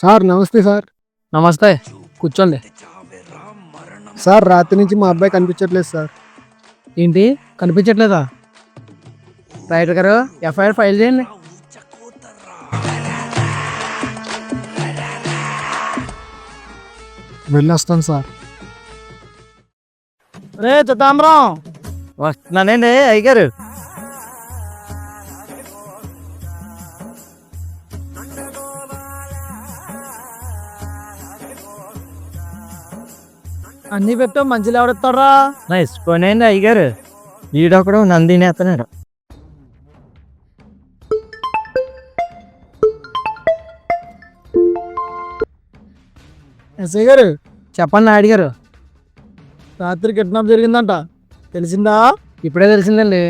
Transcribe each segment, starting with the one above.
Sir నమస్తే sir. నమస్తే, కూర్చోండి. సార్ రాత్రి నుంచి మా అబ్బాయి కనిపించట్లేదు సార్. ఏంటి కనిపించట్లేదా? రైటర్ గారు ఎఫ్ఐఆర్ ఫైల్ చేయండి. వెళ్ళొస్తాను సార్. రే చిత్తాంబరం, వస్తున్నానండి అయ్యగారు. అన్నీ పెట్టా మంచిలు ఎవడెత్తారా? ఇసిపోయినండి అయ్యగారు. వీడొకడు నందిని ఎత్తనాడు. ఎస్ఐ గారు చెప్పండి నాయుడు గారు. రాత్రి కిడ్నాప్ జరిగిందంట, తెలిసిందా? ఇప్పుడే తెలిసిందండి,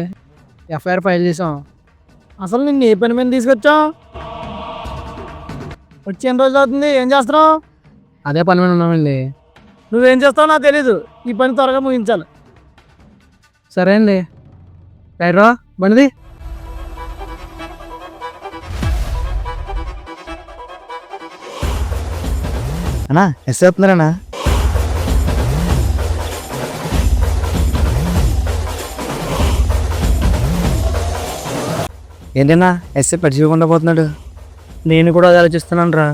ఎఫ్ఐఆర్ ఫైల్ చేసాం. అసలు నిన్ను ఏ పని మీద తీసుకొచ్చా? వచ్చి ఎన్ని రోజులు అవుతుంది? ఏం చేస్తున్నావు? అదే పని మీద ఉన్నామండి. నువ్వేం చేస్తావు నాకు తెలీదు. ఈ పని త్వరగా ముగించాలి. సరే అండి. రైట్రా బండిది. అన్నా ఎస్ అవుతున్నారన్నా? ఏంటన్నా ఎస్ఏ పడిచిపోకుండా పోతున్నాడు? నేను కూడా అది ఆలోచిస్తున్నాను రా.